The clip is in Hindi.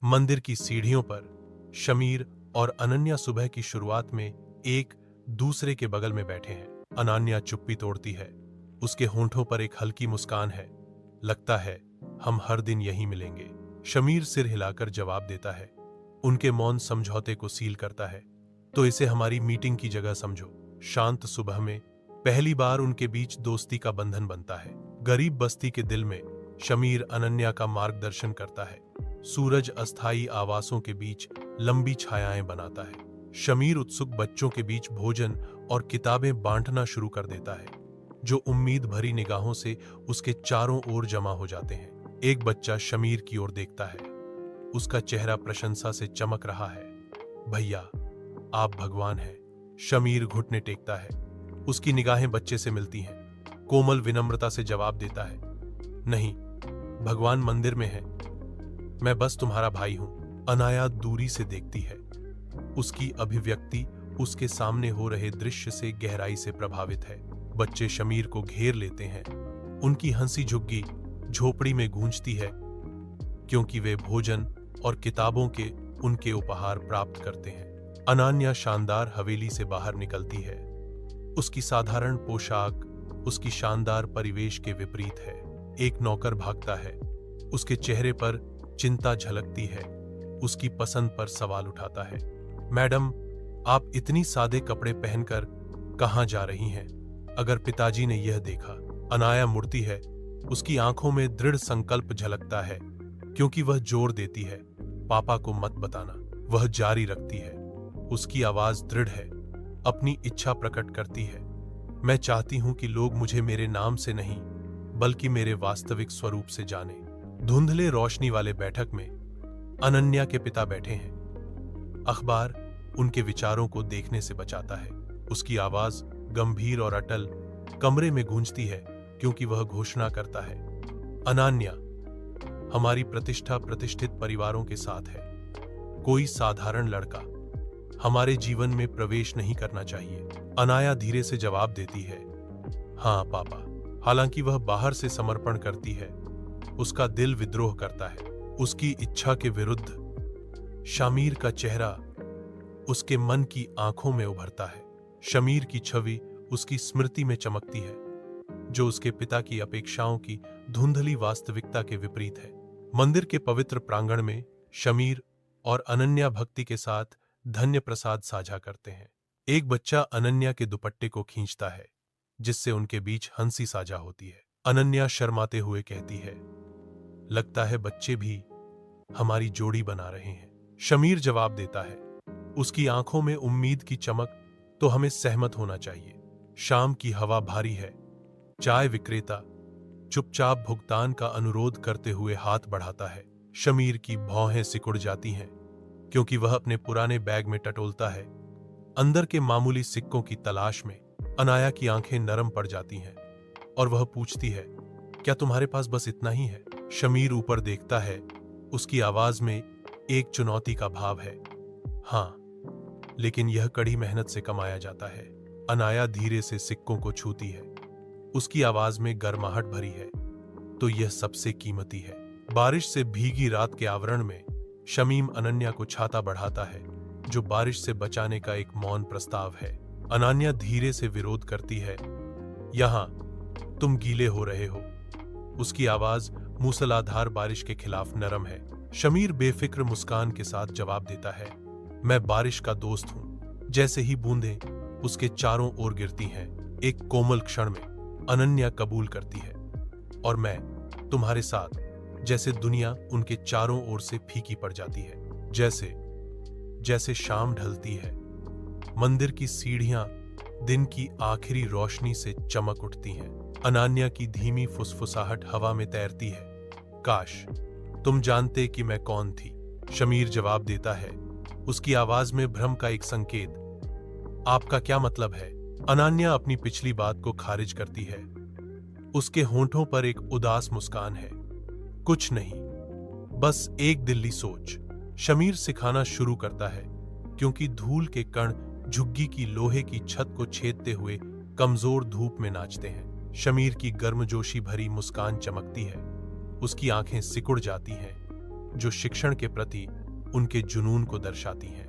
मंदिर की सीढ़ियों पर शमीर और अनन्या सुबह की शुरुआत में एक दूसरे के बगल में बैठे हैं। अनन्या चुप्पी तोड़ती है। उसके होंठों पर एक हल्की मुस्कान है। लगता है हम हर दिन यहीं मिलेंगे। शमीर सिर हिलाकर जवाब देता है। उनके मौन समझौते को सील करता है। तो इसे हमारी मीटिंग की जगह समझो। शांत सुबह में पहली बार उनके बीच दोस्ती का बंधन बनता है। गरीब बस्ती के दिल में शमीर अनन्या का मार्गदर्शन करता है। सूरज अस्थायी आवासों के बीच लंबी छायाएं बनाता है। शमीर उत्सुक बच्चों के बीच भोजन और किताबें बांटना शुरू कर देता है, जो उम्मीद भरी निगाहों से उसके चारों ओर जमा हो जाते हैं। एक बच्चा शमीर की ओर देखता है। उसका चेहरा प्रशंसा से चमक रहा है। भैया, आप भगवान हैं। शमीर घुटने टेकता है। उसकी निगाहें बच्चे से मिलती हैं। कोमल विनम्रता से जवाब देता है, नहीं, भगवान मंदिर में है। मैं बस तुम्हारा भाई हूं। अनाया दूरी से देखती है। उसकी अभिव्यक्ति उसके सामने हो रहे दृश्य से गहराई से प्रभावित है। बच्चे शमीर को घेर लेते हैं। उनकी हंसी झुग्गी झोपड़ी में गूंजती है, क्योंकि वे भोजन और किताबों के उनके उपहार प्राप्त करते हैं। अनन्या शानदार हवेली से बाहर निकलती है। उसकी साधारण पोशाक उसकी शानदार परिवेश के विपरीत है। एक नौकर भागता है। उसके चेहरे पर चिंता झलकती है। उसकी पसंद पर सवाल उठाता है। मैडम, आप इतनी सादे कपड़े पहनकर कहां जा रही हैं? अगर पिताजी ने यह देखा। अनाया मुड़ती है। उसकी आंखों में दृढ़ संकल्प झलकता है, क्योंकि वह जोर देती है, पापा को मत बताना। वह जारी रखती है। उसकी आवाज दृढ़ है, अपनी इच्छा प्रकट करती है। मैं चाहती हूं कि लोग मुझे मेरे नाम से नहीं, बल्कि मेरे वास्तविक स्वरूप से जाने। धुंधले रोशनी वाले बैठक में अनन्या के पिता बैठे हैं। अखबार उनके विचारों को देखने से बचाता है। उसकी आवाज गंभीर और अटल कमरे में गूंजती है, क्योंकि वह घोषणा करता है, अनन्या, हमारी प्रतिष्ठा प्रतिष्ठित परिवारों के साथ है। कोई साधारण लड़का हमारे जीवन में प्रवेश नहीं करना चाहिए। अनाया धीरे से जवाब देती है, हाँ पापा। हालांकि वह बाहर से समर्पण करती है, उसका दिल विद्रोह करता है। उसकी इच्छा के विरुद्ध शमीर का चेहरा उसके मन की आंखों में उभरता है। शमीर की छवि उसकी स्मृति में चमकती है, जो उसके पिता की अपेक्षाओं की धुंधली वास्तविकता के विपरीत है। मंदिर के पवित्र प्रांगण में शमीर और अनन्या भक्ति के साथ धन्य प्रसाद साझा करते हैं। एक बच्चा अनन्या के दुपट्टे को खींचता है, जिससे उनके बीच हंसी साझा होती है। अनन्या शर्माते हुए कहती है, लगता है बच्चे भी हमारी जोड़ी बना रहे हैं। शमीर जवाब देता है, उसकी आंखों में उम्मीद की चमक, तो हमें सहमत होना चाहिए। शाम की हवा भारी है। चाय विक्रेता चुपचाप भुगतान का अनुरोध करते हुए हाथ बढ़ाता है। शमीर की भौहें सिकुड़ जाती हैं, क्योंकि वह अपने पुराने बैग में टटोलता है, अंदर के मामूली सिक्कों की तलाश में। अनाया की आंखें नरम पड़ जाती हैं और वह पूछती है, क्या तुम्हारे पास बस इतना ही है? शमीर ऊपर देखता है। उसकी आवाज में एक चुनौती का भाव है। हाँ, लेकिन यह कड़ी मेहनत से कमाया जाता है। अनाया धीरे से सिक्कों को छूती है। उसकी आवाज में गर्माहट भरी है। तो यह सबसे कीमती है। बारिश से भीगी रात के आवरण में शमीम अनन्या को छाता बढ़ाता है, जो बारिश से बचाने का एक मौन प्रस्ताव है। अनन्या धीरे से विरोध करती है, यहां तुम गीले हो रहे हो। उसकी आवाज मूसलाधार बारिश के खिलाफ नरम है। शमीर बेफिक्र मुस्कान के साथ जवाब देता है, मैं बारिश का दोस्त हूं। जैसे ही बूंदें उसके चारों ओर गिरती हैं, एक कोमल क्षण में अनन्या कबूल करती है, और मैं तुम्हारे साथ। जैसे दुनिया उनके चारों ओर से फीकी पड़ जाती है। जैसे जैसे शाम ढलती है, मंदिर की सीढ़ियां दिन की आखिरी रोशनी से चमक उठती हैं। अनन्या की धीमी फुसफुसाहट हवा में तैरती है, काश तुम जानते कि मैं कौन थी। शमीर जवाब देता है, उसकी आवाज में भ्रम का एक संकेत, आपका क्या मतलब है? अनन्या अपनी पिछली बात को खारिज करती है। उसके होंठों पर एक उदास मुस्कान है। कुछ नहीं, बस एक दिल्ली सोच। शमीर सिखाना शुरू करता है, क्योंकि धूल के कण झुग्गी की लोहे की छत को छेदते हुए कमजोर धूप में नाचते हैं। शमीर की गर्मजोशी भरी मुस्कान चमकती है। उसकी आंखें सिकुड़ जाती हैं, जो शिक्षण के प्रति उनके जुनून को दर्शाती हैं।